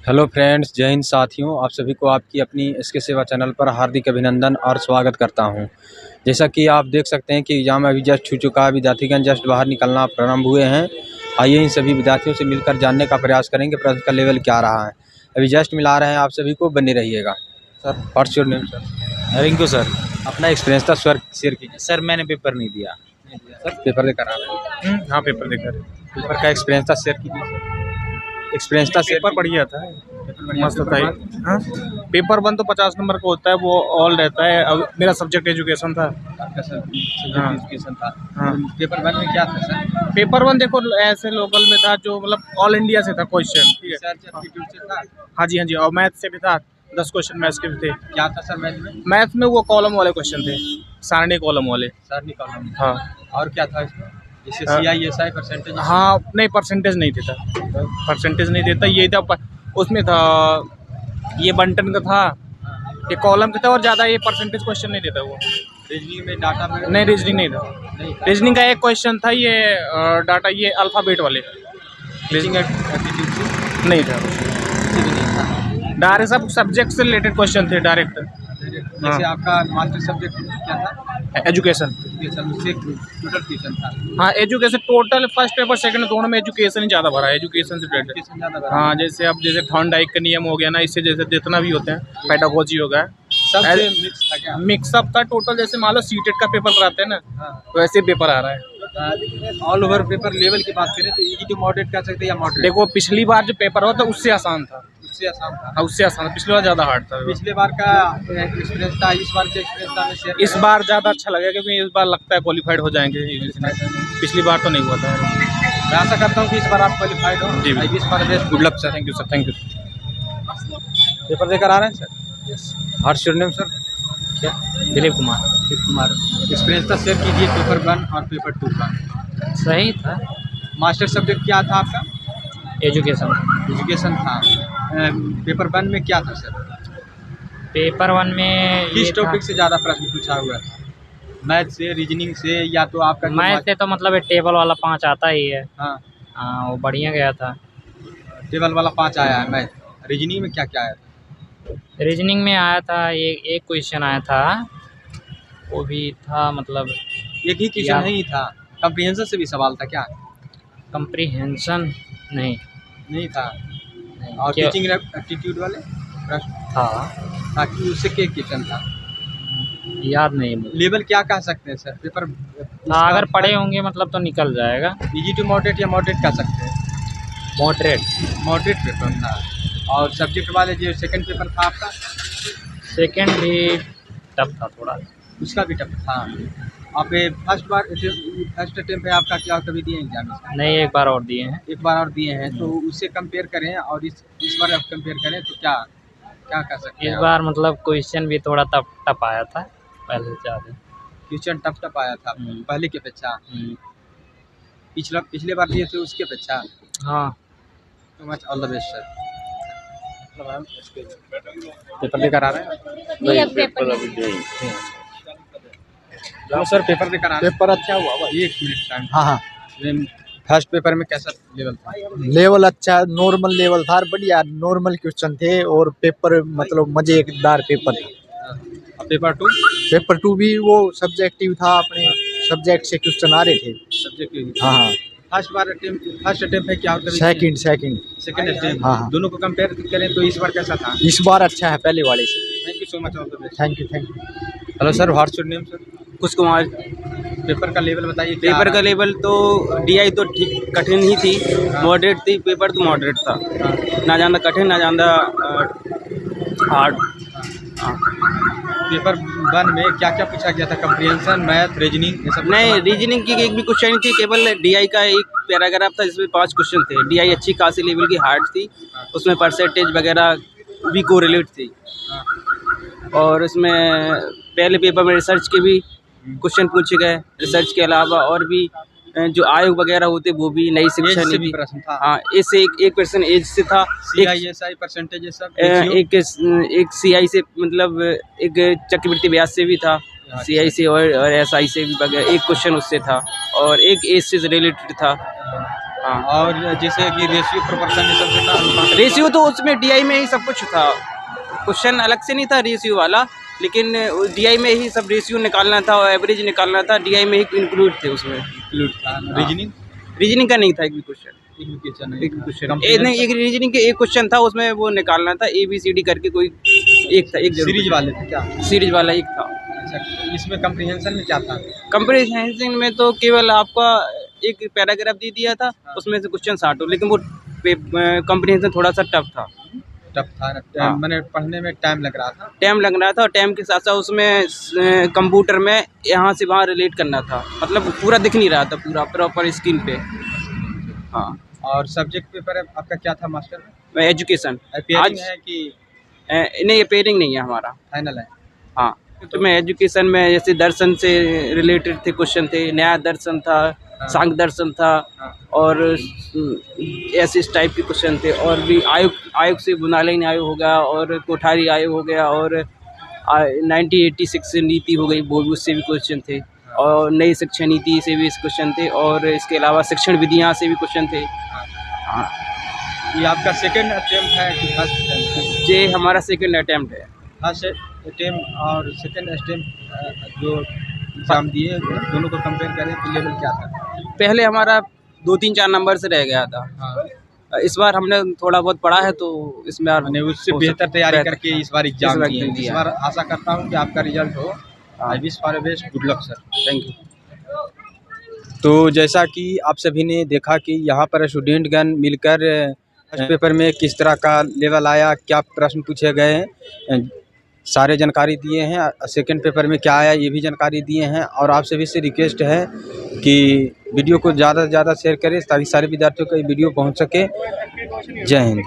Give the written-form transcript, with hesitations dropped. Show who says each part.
Speaker 1: Hello friends, जय हिंद साथियों। आप सभी को आपकी अपनी इसके सेवा चैनल पर हार्दिक अभिनंदन और स्वागत करता हूं। जैसा कि आप देख सकते हैं कि एग्ज़ाम अभी जस्ट छू चुका है, विद्यार्थीगण जस्ट बाहर निकलना प्रारंभ हुए हैं। आइए इन सभी विद्यार्थियों से मिलकर जानने का प्रयास करेंगे प्रश्न का लेवल क्या रहा है। अभी जस्ट मिला रहे हैं आप सभी को, बने रहिएगा। Sir, what's your name sir?
Speaker 2: Rinku sir.
Speaker 1: अपना एक्सपीरियंस था सर शेयर कीजिए।
Speaker 2: सर मैंने पेपर नहीं दिया।
Speaker 1: सर पेपर देकर आ रहे हैं?
Speaker 2: हाँ पेपर देकर।
Speaker 1: पेपर का एक्सपीरियंस था शेयर कीजिए। एक्सपीरियंस था
Speaker 2: पेपर बढ़िया था, मस्त था। हाँ पेपर 1 तो 50 नंबर का होता है, वो ऑल रहता है। अब मेरा सब्जेक्ट एजुकेशन था।
Speaker 1: आपका सर
Speaker 2: हाँ।
Speaker 1: एजुकेशन था।
Speaker 2: हाँ
Speaker 1: पेपर 1 में क्या था सर?
Speaker 2: पेपर 1 देखो ऐसे लोकल में था, जो मतलब ऑल इंडिया से था क्वेश्चन। ठीक है।
Speaker 1: रिसर्च एप्टीट्यूड से था?
Speaker 2: हाँ जी, और मैथ से भी था। 10 क्वेश्चन मैथ्स के भी थे।
Speaker 1: क्या था सर मैथ में?
Speaker 2: मैथ में वो कॉलम वाले क्वेश्चन थे, सारणी कॉलम वाले।
Speaker 1: सर निकालना।
Speaker 2: हाँ।
Speaker 1: और क्या था इसमें? जैसे
Speaker 2: हाँ।
Speaker 1: CISI percentage?
Speaker 2: हाँ नहीं, परसेंटेज नहीं देता, परसेंटेज नहीं देता। ये था उसमें था, ये बंटन का था, ये कॉलम का था, और ज़्यादा ये परसेंटेज क्वेश्चन नहीं देता वो।
Speaker 1: रीजनिंग में डाटा में
Speaker 2: नहीं, रीजनिंग नहीं था। रीजनिंग का एक क्वेश्चन था, ये डाटा, ये अल्फ़ाबेट वाले।
Speaker 1: रीजनिंग एप्टीट्यूड से
Speaker 2: नहीं था,
Speaker 1: किसी भी नहीं था।
Speaker 2: डायरेक्ट सब सब्जेक्ट से रिलेटेड क्वेश्चन थे डायरेक्ट।
Speaker 1: जैसे आपका मास्टर सब्जेक्ट क्या था?
Speaker 2: एजुकेशन।
Speaker 1: एजुकेशन, उससे टोटल ट्यूशन था?
Speaker 2: हाँ education total, first paper second दोनों में एजुकेशन ही ज़्यादा भरा है, एजुकेशन से रिलेटेड।
Speaker 1: एजुकेशन ज़्यादा भरा?
Speaker 2: हाँ जैसे अब जैसे थॉर्नडाइक का नियम हो गया ना, इससे जैसे जितना भी होते हैं, पेडागोजी हो गया,
Speaker 1: सबसे मिक्स था क्या?
Speaker 2: मिक्सअप था टोटल। जैसे मान लो सीटेट का पेपर कराते हैं ना,
Speaker 1: हाँ।
Speaker 2: वैसे पेपर आ रहा है।
Speaker 1: ऑल ओवर पेपर लेवल की बात करें तो इजी टू मॉडरेट कह सकते हैं या मॉडरेट?
Speaker 2: देखो पिछली बार जो पेपर हुआ था उससे आसान था।
Speaker 1: उससे आसान था?
Speaker 2: हाँ उससे आसान था, पिछली बार ज़्यादा हार्ड था।
Speaker 1: पिछले बार का एक्सपीरियंस था, इस बार के एक्सपीरियंस था, शेयर
Speaker 2: इस बार ज़्यादा अच्छा लगेगा, क्योंकि इस बार लगता है क्वालिफाइड हो जाएंगे इंग्लिश में। पिछली बार तो नहीं हुआ था।
Speaker 1: मैं आशा करता हूँ कि इस बार आप क्वालिफाइड हो।
Speaker 2: जी।
Speaker 1: इस बार best, good luck sir.
Speaker 2: Thank you sir, thank you.
Speaker 1: Paper देकर आ रहे हैं sir?
Speaker 2: Yes.
Speaker 1: What's your name sir?
Speaker 2: क्या? दिलीप कुमार।
Speaker 1: दिलीप कुमार। एक्सपीरियंस था शेयर कीजिए पेपर 1 और पेपर 2 का।
Speaker 2: सही था।
Speaker 1: मास्टर सब्जेक्ट क्या था आपका?
Speaker 2: एजुकेशन।
Speaker 1: एजुकेशन था। पेपर 1 में क्या था सर?
Speaker 2: पेपर 1 में
Speaker 1: किस टॉपिक से ज़्यादा प्रश्न पूछा हुआ था? मैथ से, रीजनिंग से, या तो आपका
Speaker 2: मैथ से तो मतलब ये टेबल वाला 5 आता ही है।
Speaker 1: हाँ,
Speaker 2: वो बढ़िया गया था।
Speaker 1: टेबल वाला 5 आया है मैथ। रीजनिंग में क्या क्या आया था?
Speaker 2: रीजनिंग में आया था, एक क्वेश्चन आया था, वो भी था मतलब
Speaker 1: एक ही क्वेश्चन नहीं था, कम्प्रीहेंशन से भी सवाल था क्या?
Speaker 2: कम्प्रीहेंशन नहीं।
Speaker 1: नहीं था।
Speaker 2: नहीं,
Speaker 1: और
Speaker 2: क्या
Speaker 1: टीचिंग एप्टीट्यूड वाले प्रश्न
Speaker 2: था?
Speaker 1: ताकि उससे क्या क्वेश्चन था?
Speaker 2: याद नहीं मुझे।
Speaker 1: लेवल क्या कह सकते हैं सर पेपर?
Speaker 2: हाँ अगर पढ़े होंगे मतलब तो निकल जाएगा।
Speaker 1: इजी टू मॉडरेट या मॉडरेट कह सकते हैं?
Speaker 2: मॉडरेट।
Speaker 1: मॉडरेट पेपर था। और सब्जेक्ट वाले जो सेकंड पेपर था आपका?
Speaker 2: सेकंड भी टफ था थोड़ा।
Speaker 1: उसका भी टफ था। आप फर्स्ट अटेम्प्ट पे आपका क्या कभी दिए एग्जाम?
Speaker 2: नहीं, एक बार और दिए हैं।
Speaker 1: एक बार और दिए हैं, तो उससे कंपेयर करें और इस बार आप कंपेयर करें तो क्या क्या कह सकते हैं?
Speaker 2: इस बार मतलब क्वेश्चन भी थोड़ा टफ आया था पहले से ज़्यादा।
Speaker 1: क्वेश्चन टफ आया था पहले की अपेक्षा?
Speaker 2: हम्म।
Speaker 1: पिछले बार दिए थे उसकी अपेक्षा?
Speaker 2: हाँ।
Speaker 1: तो much all the best sir. Paper देकर आ रहे हैं? चलो सर, पेपर देकर आ रहे हैं।
Speaker 3: पेपर अच्छा हुआ भाई।
Speaker 1: 1 मिनट टाइम।
Speaker 3: हाँ हाँ,
Speaker 1: फर्स्ट पेपर में कैसा लेवल था?
Speaker 3: लेवल अच्छा, नॉर्मल लेवल था, बढ़िया नॉर्मल क्वेश्चन थे, और पेपर मतलब मजेदार पेपर था।
Speaker 1: और पेपर 2?
Speaker 3: पेपर 2 भी वो सब्जेक्टिव था, अपने सब्जेक्ट से क्वेश्चन आ रहे थे।
Speaker 1: सब्जेक्ट?
Speaker 3: हाँ हाँ।
Speaker 1: फर्स्ट अटेम्प्ट है क्या?
Speaker 3: Second
Speaker 1: attempt?
Speaker 3: हाँ हाँ।
Speaker 1: दोनों को कंपेयर करें तो इस बार कैसा था?
Speaker 3: इस बार अच्छा है पहले वाले से।
Speaker 1: Thank you so much, all the best.
Speaker 3: Thank you.
Speaker 1: Hello sir, what's your name sir?
Speaker 4: कुछ कुमार।
Speaker 1: पेपर का लेवल बताइए।
Speaker 4: पेपर का लेवल तो DI तो ठीक कठिन ही थी, मॉडरेट थी। पेपर तो मॉडरेट था, ना ज़्यादा कठिन ना ज़्यादा हार्ड।
Speaker 1: पेपर 1 में क्या क्या पूछा गया था? कम्प्रीहेंशन, मैथ, रीजनिंग, ये सब?
Speaker 4: नहीं, रीजनिंग की एक भी क्वेश्चन नहीं थी, केवल DI का एक पैराग्राफ था जिसमें 5 क्वेश्चन थे। DI अच्छी खासी लेवल की हार्ड थी, उसमें परसेंटेज वगैरह भी कोरिलेट थी। और उसमें पहले पेपर में रिसर्च के भी क्वेश्चन पूछे गए। रिसर्च के अलावा और भी जो आयोग वगैरह होते वो भी, नई शिक्षा
Speaker 1: एज से भी
Speaker 4: नीति।
Speaker 1: प्रश्न था?
Speaker 4: हाँ, इससे एक क्वेश्चन एज से था,
Speaker 1: CISI परसेंटेज ये सब?
Speaker 4: एक CI से मतलब एक चक्रवृद्धि ब्याज से भी था, CI से और SI से भी वगैरह एक क्वेश्चन उससे था, और एक एज से रिलेटेड था।
Speaker 2: हाँ।
Speaker 1: और जैसे कि रेशियो प्रोपोर्शन ये सब कितना अनुपात?
Speaker 4: रेशियो तो उसमें डीआई में ही सब कुछ था, क्वेश्चन अलग से नहीं था रेशियो वाला, लेकिन डीआई में ही सब रेशियो निकालना था और एवरेज निकालना था, डीआई में ही इंक्लूड थे उसमें।
Speaker 1: इंक्लूड था रीजनिंग?
Speaker 4: रीजनिंग का नहीं था एक भी क्वेश्चन।
Speaker 1: एक क्वेश्चन
Speaker 4: नहीं, एक रीजनिंग के एक क्वेश्चन था, उसमें वो निकालना था ABCD करके, कोई एक था, एक
Speaker 1: सीरीज वाले थे क्या?
Speaker 4: सीरीज वाला एक था।
Speaker 1: अच्छा, इसमें कम्प्रीहेंशन में क्या था?
Speaker 4: कंप्रीहेंशन में तो केवल आपका एक पैराग्राफ दे दिया था, उसमें से क्वेश्चन 60 हो, लेकिन वो कंप्रीहेंशन थोड़ा सा टफ था।
Speaker 1: टफ था ना?
Speaker 4: हाँ।
Speaker 1: मैंने पढ़ने में टाइम लग रहा था।
Speaker 4: टाइम लग रहा था, और टाइम के साथ साथ उसमें कंप्यूटर में यहाँ से वहाँ रिलेट करना था, मतलब पूरा दिख नहीं रहा था पूरा प्रॉपर स्क्रीन पे। हाँ।
Speaker 1: और सब्जेक्ट पेपर आपका क्या था मास्टर में?
Speaker 4: एजुकेशन
Speaker 1: पेयरिंग है कि
Speaker 4: नहीं, ये पेयरिंग नहीं है हमारा।
Speaker 1: फाइनल है?
Speaker 4: हाँ, तो मैं एजुकेशन में जैसे दर्शन से रिलेटेड थे क्वेश्चन थे, न्याय दर्शन था, सांख्य दर्शन था, और ऐसे इस टाइप के क्वेश्चन थे। और भी आयोग से बुनालेन आयोग हो गया, और कोठारी आयोग हो गया, और 1986 से नीति हो गई, वो भी उससे भी क्वेश्चन थे, और नई शिक्षा नीति से भी क्वेश्चन थे, और इसके अलावा शिक्षण विधियाँ से भी क्वेश्चन थे। हाँ,
Speaker 1: ये आपका सेकंड अटेम्प्ट है कि फर्स्ट अटेम्प्ट है?
Speaker 4: ये हमारा सेकंड अटेम्प्ट है।
Speaker 1: फर्स्ट अटेम्प्ट और सेकंड अटेम्प्ट जो एग्ज़ाम दिए दोनों को कंपेयर करें तो लेवल क्या था?
Speaker 4: पहले हमारा 2-3-4 नंबर से रह गया था।
Speaker 1: हाँ।
Speaker 4: इस बार हमने थोड़ा बहुत पढ़ा है, तो इसमें
Speaker 1: मैंने उससे बेहतर तैयारी करके इस बार एग्जाम दिए। इस
Speaker 4: दिया।
Speaker 1: बार आशा करता हूँ कि आपका रिजल्ट हो। I wish for best, good luck sir.
Speaker 4: Thank you.
Speaker 1: तो जैसा कि आप सभी ने देखा कि यहाँ पर स्टूडेंटगण मिलकर फर्स्ट पेपर में किस तरह का लेवल आया, क्या प्रश्न पूछे गए हैं, सारे जानकारी दिए हैं। सेकंड पेपर में क्या आया ये भी जानकारी दिए हैं। और आप सभी से रिक्वेस्ट है कि वीडियो को ज़्यादा से ज़्यादा शेयर करें ताकि सारे विद्यार्थियों को ये वीडियो पहुँच सके। जय हिंद।